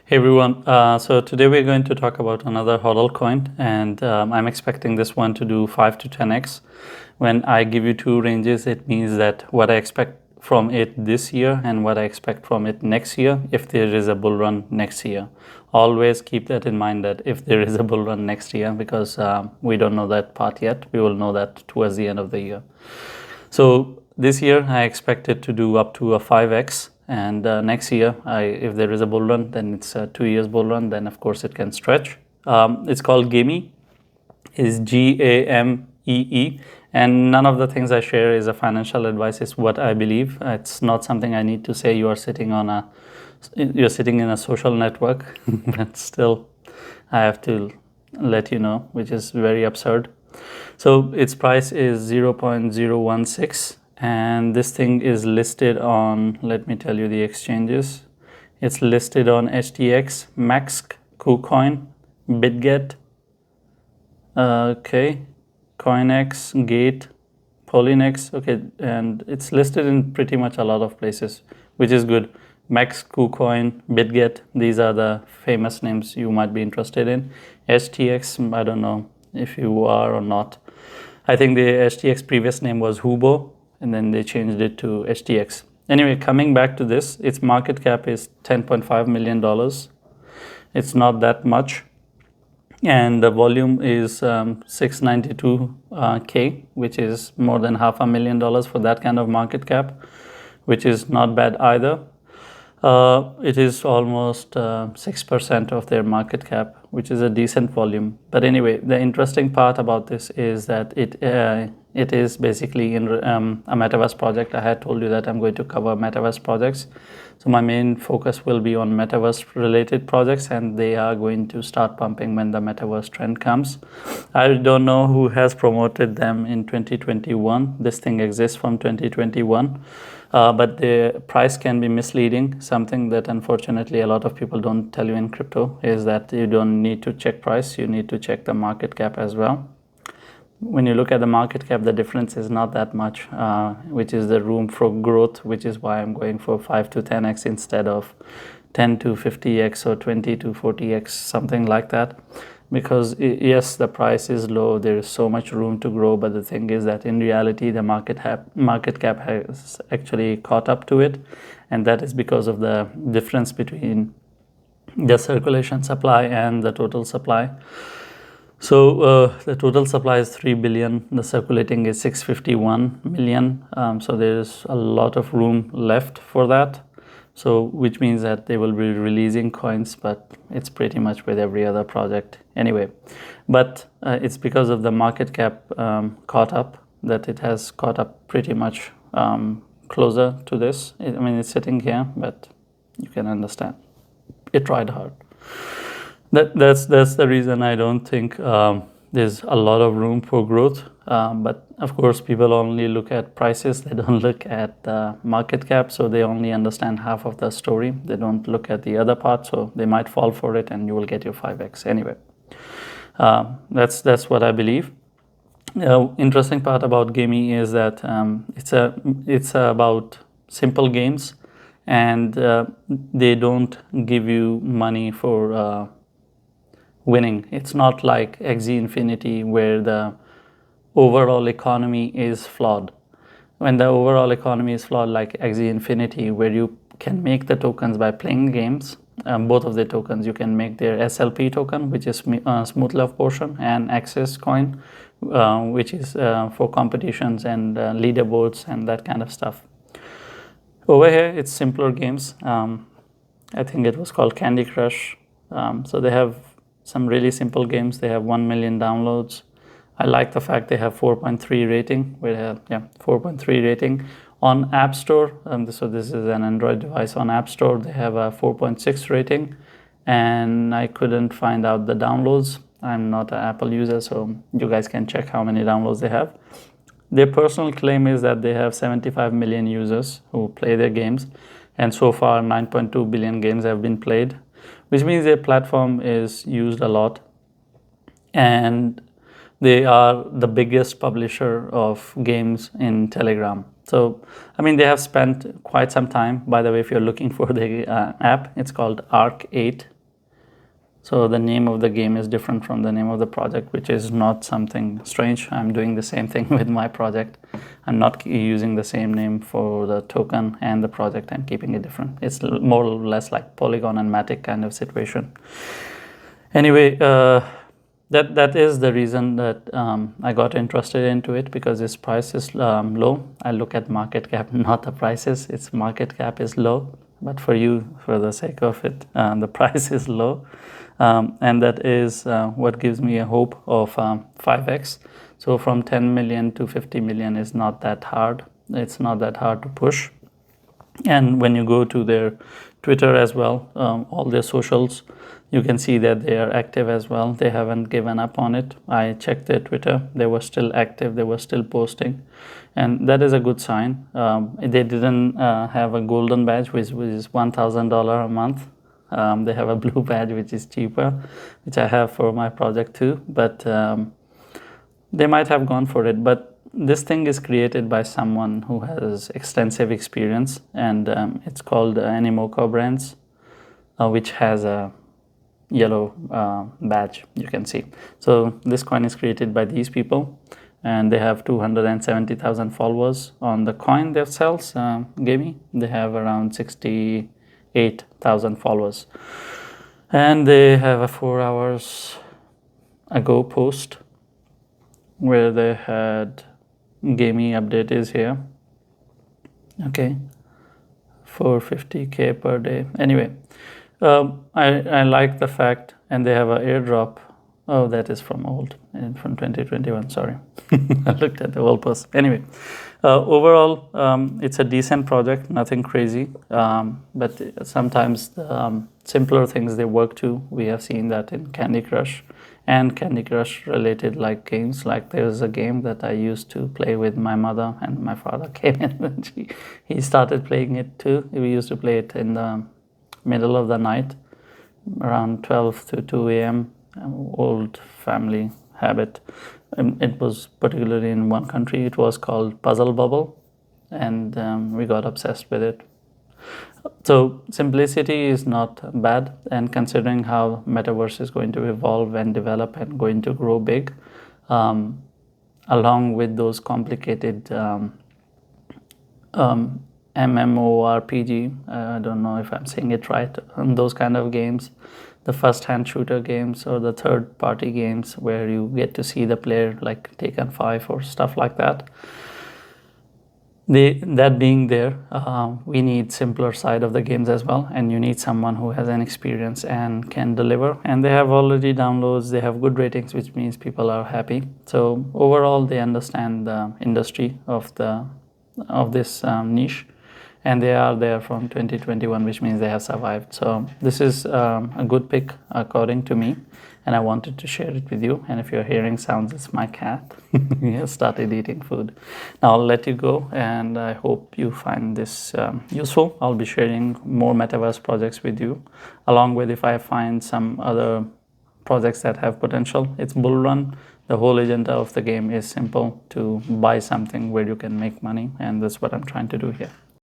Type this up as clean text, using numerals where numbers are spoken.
Hey everyone, so today we're going to talk about another hodl coin, and I'm expecting this one to do 5 to 10x. When I give you two ranges, it means that what I expect from it this year and what I expect from it next year if there is a bull run next year. Always keep that in mind, that if there is a bull run next year, because we don't know that part yet. We will know that towards the end of the year. So this year I expect it to do up to a 5x, and next year if there is a bull run, then it's a 2 years bull run, then of course it can stretch. It's called Gamee, is GAMEE, and none of the things I share is a financial advice. It's what I believe. It's not something I need to say. You're sitting in a social network but still I have to let you know, which is very absurd. So its price is 0.016, and this thing is listed on, let me tell you the exchanges. It's listed on HTX, Max, KuCoin, BitGet, CoinX, Gate, Polynex. Okay, and it's listed in pretty much a lot of places, which is good. Max, KuCoin, BitGet, these are the famous names you might be interested in. HTX, I don't know if you are or not. I think the HTX previous name was Hubo, and then they changed it to HTX. Anyway, coming back to this, its market cap is $10.5 million. It's not that much. And the volume is 692K, which is more than $500,000 for that kind of market cap, which is not bad either. It is almost 6% of their market cap, which is a decent volume. But anyway, the interesting part about this is that it is basically in a Metaverse project. I had told you that I'm going to cover Metaverse projects. So my main focus will be on Metaverse related projects, and they are going to start pumping when the Metaverse trend comes. I don't know who has promoted them in 2021. This thing exists from 2021. But the price can be misleading. Something that unfortunately a lot of people don't tell you in crypto is that you don't need to check price, you need to check the market cap as well. When you look at the market cap, the difference is not that much, which is the room for growth, which is why I'm going for 5 to 10x instead of 10 to 50x or 20 to 40x, something like that. Because yes, the price is low, there is so much room to grow, but the thing is that in reality the market cap has actually caught up to it, and that is because of the difference between the circulation supply and the total supply. So the total supply is 3 billion, the circulating is 651 million, so there's a lot of room left for that. So which means that they will be releasing coins, but it's pretty much with every other project anyway. But it's because of the market cap caught up, that it has caught up pretty much closer to this. I mean, it's sitting here, but you can understand it tried hard. That's the reason I don't think there's a lot of room for growth. But of course, people only look at prices, they don't look at the market cap, so they only understand half of the story. They don't look at the other part, so they might fall for it and you will get your 5x anyway. That's what I believe. Interesting part about Gamee is that it's about simple games, and they don't give you money for winning. It's not like Axie Infinity where the overall economy is flawed. When the overall economy is flawed, like Axie Infinity, where you can make the tokens by playing games, both of the tokens, you can make their SLP token, which is Smooth Love Potion, and Access coin, which is for competitions and leaderboards and that kind of stuff. Over here, it's simpler games. I think it was called Candy Crush. So they have some really simple games. They have 1 million downloads. I like the fact they have 4.3 rating. We have 4.3 rating on App Store. So this is an Android device. On App Store they have a 4.6 rating, and I couldn't find out the downloads. I'm not an Apple user, so you guys can check how many downloads they have. Their personal claim is that they have 75 million users who play their games, and so far 9.2 billion games have been played, which means their platform is used a lot, and they are the biggest publisher of games in Telegram. So, I mean, they have spent quite some time. By the way, if you're looking for the app, it's called Arc 8. So the name of the game is different from the name of the project, which is not something strange. I'm doing the same thing with my project. I'm not using the same name for the token and the project. I'm keeping it different. It's more or less like Polygon and Matic kind of situation. Anyway, that is the reason that I got interested into it, because its price is low. I look at market cap, not the prices. Its market cap is low, but for you, for the sake of it, the price is low, and that is what gives me a hope of 5x. So from 10 million to 50 million is not that hard. It's not that hard to push. And when you go to their Twitter as well, all their socials, you can see that they are active as well. They haven't given up on it. I checked their Twitter. They were still active. They were still posting. And that is a good sign. They didn't have a golden badge, which is $1,000 a month. They have a blue badge, which is cheaper, which I have for my project too. But they might have gone for it. But this thing is created by someone who has extensive experience, and it's called Animoca Brands, which has a yellow badge, you can see. So this coin is created by these people, and they have 270,000 followers on the coin themselves. Gamey, they have around 68,000 followers, and they have a 4 hours ago post where they had Gamey update is here. Okay, 450K per day. Anyway, I like the fact, and they have an airdrop. Oh, that is from old, and from 2021, sorry. I looked at the old post. Anyway, overall, it's a decent project, nothing crazy, but sometimes simpler things they work too. We have seen that in Candy Crush and Candy Crush related like games. Like there's a game that I used to play with my mother, and my father came in and he started playing it too. We used to play it in the middle of the night, around 12 to 2 a.m. Old family habit. It was particularly in one country. It was called Puzzle Bubble, and we got obsessed with it. So simplicity is not bad, and considering how Metaverse is going to evolve and develop and going to grow big, along with those complicated MMORPG, I don't know if I'm saying it right, those kind of games, the first-hand shooter games or the third-party games where you get to see the player, like Taken 5 or stuff like that. That being there, we need simpler side of the games as well, and you need someone who has an experience and can deliver. And they have already downloads, they have good ratings, which means people are happy. So overall, they understand the industry of this niche, and they are there from 2021, which means they have survived. So this is a good pick according to me, and I wanted to share it with you. And if you're hearing sounds, it's my cat. He has started eating food. Now I'll let you go, and I hope you find this useful. I'll be sharing more Metaverse projects with you, along with if I find some other projects that have potential. It's bull run. The whole agenda of the game is simple: to buy something where you can make money, and that's what I'm trying to do here.